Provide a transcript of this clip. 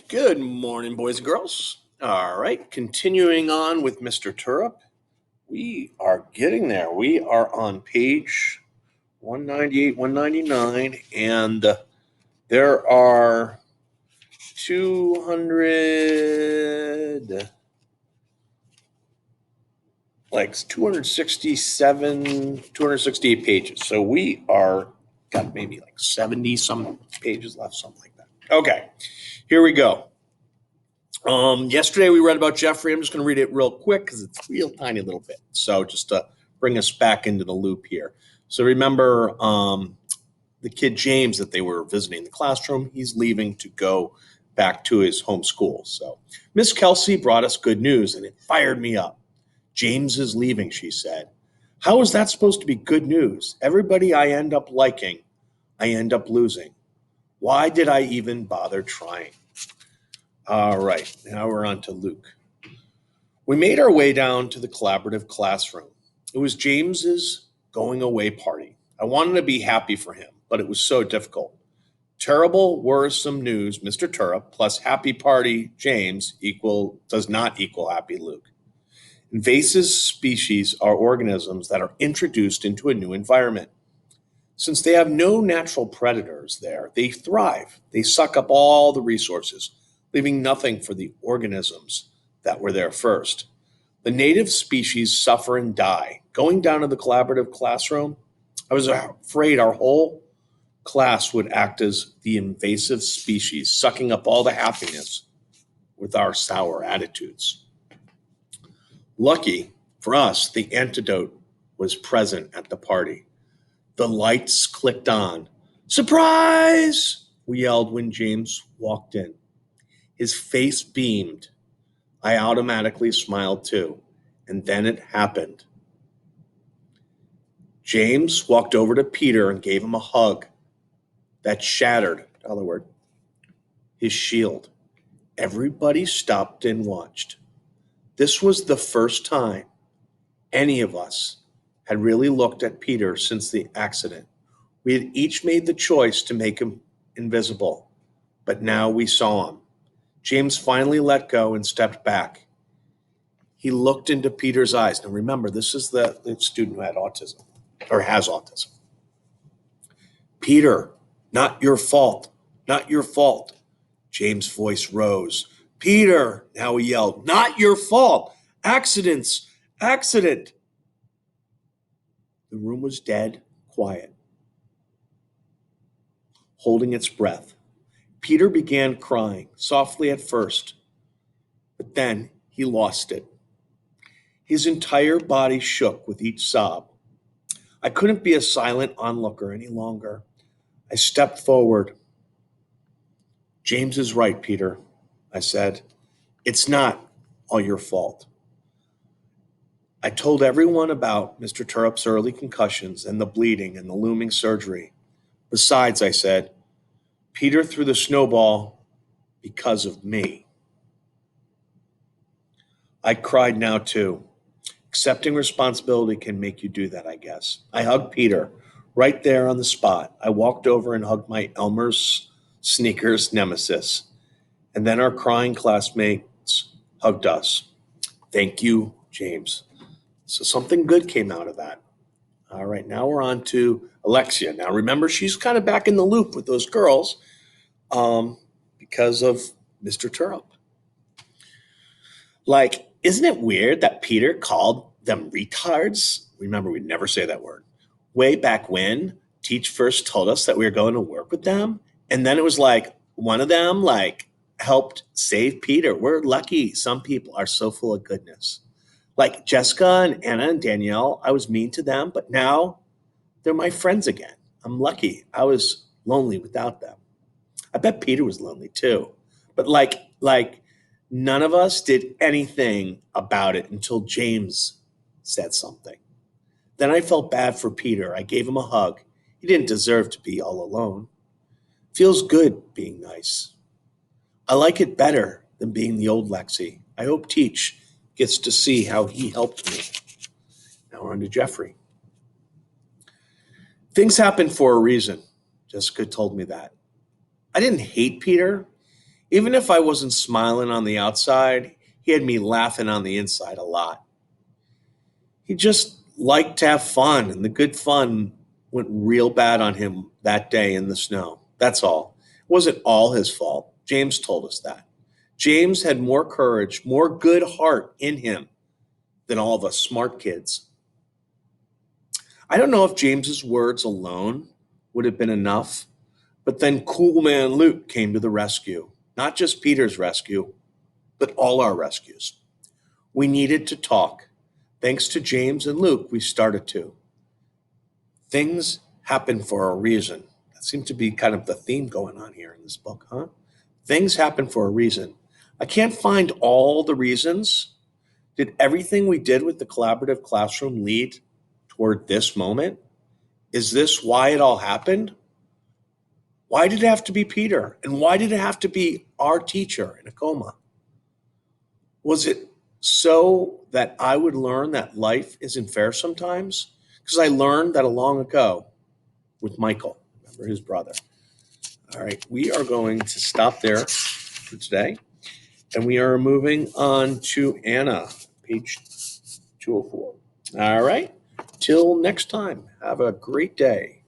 Good morning, boys and girls. All right, continuing on with Mr. Turrup. We are getting there. We are on page 198, 199, and there are 200, like 267, 268 pages. So we are got maybe like 70 some pages left, something like that. Okay, here we go. Yesterday we read about Jeffrey. I'm just going to read it real quick because it's a real tiny little bit. So just to bring us back into the loop here. So remember the kid James that they were visiting in the classroom. He's leaving to go back to his home school. So Miss Kelsey brought us good news and it fired me up. James is leaving, she said. How is that supposed to be good news? Everybody I end up liking, I end up losing. Why did I even bother trying? All right, now we're on to Luke. We made our way down to the collaborative classroom. It was James's going away party. I wanted to be happy for him, but it was so difficult. Terrible, worrisome news, Mr. Turrup, plus happy party James does not equal happy Luke. Invasive species are organisms that are introduced into a new environment. Since they have no natural predators there, they thrive. They suck up all the resources, leaving nothing for the organisms that were there first. The native species suffer and die. Going down to the collaborative classroom, I was afraid our whole class would act as the invasive species, sucking up all the happiness with our sour attitudes. Lucky for us, the antidote was present at the party. The lights clicked on. Surprise! We yelled when James walked in. His face beamed. I automatically smiled too. And then it happened. James walked over to Peter and gave him a hug that shattered, in other words, his shield. Everybody stopped and watched. This was the first time any of us had really looked at Peter since the accident. We had each made the choice to make him invisible, but now we saw him. James finally let go and stepped back. He looked into Peter's eyes. Now remember, this is the student who had autism, or has autism. Peter, not your fault, not your fault. James' voice rose. Peter, now he yelled, not your fault. Accident. The room was dead, quiet, holding its breath. Peter began crying, softly at first, but then he lost it. His entire body shook with each sob. I couldn't be a silent onlooker any longer. I stepped forward. James is right, Peter, I said. It's not all your fault. I told everyone about Mr. Turrup's early concussions and the bleeding and the looming surgery. Besides, I said, Peter threw the snowball because of me. I cried now too. Accepting responsibility can make you do that, I guess. I hugged Peter right there on the spot. I walked over and hugged my Elmer's sneakers nemesis. And then our crying classmates hugged us. Thank you, James. So something good came out of that. All right, now we're on to Alexia. Now remember, she's kind of back in the loop with those girls because of Mr. Turrup. Like, isn't it weird that Peter called them retards? Remember, we'd never say that word. Way back when Teach first told us that we were going to work with them. And then it was like one of them helped save Peter. We're lucky. Some people are so full of goodness. Like Jessica and Anna and Danielle, I was mean to them, but now they're my friends again. I'm lucky. I was lonely without them. I bet Peter was lonely too. But none of us did anything about it until James said something. Then I felt bad for Peter. I gave him a hug. He didn't deserve to be all alone. Feels good being nice. I like it better than being the old Lexi. I hope Teach gets to see how he helped me. Now we're on to Jeffrey. Things happen for a reason. Jessica told me that. I didn't hate Peter. Even if I wasn't smiling on the outside, he had me laughing on the inside a lot. He just liked to have fun, and the good fun went real bad on him that day in the snow. That's all. It wasn't all his fault. James told us that. James had more courage, more good heart in him than all of us smart kids. I don't know if James's words alone would have been enough, but then Cool Man Luke came to the rescue. Not just Peter's rescue, but all our rescues. We needed to talk. Thanks to James and Luke, we started to. Things happen for a reason. That seems to be kind of the theme going on here in this book, huh? Things happen for a reason. I can't find all the reasons. Did everything we did with the collaborative classroom lead toward this moment? Is this why it all happened? Why did it have to be Peter? And why did it have to be our teacher in a coma? Was it so that I would learn that life isn't fair sometimes? Because I learned that long ago with Michael, remember his brother. All right, we are going to stop there for today. And we are moving on to Anna, page 204. All right, till next time, have a great day.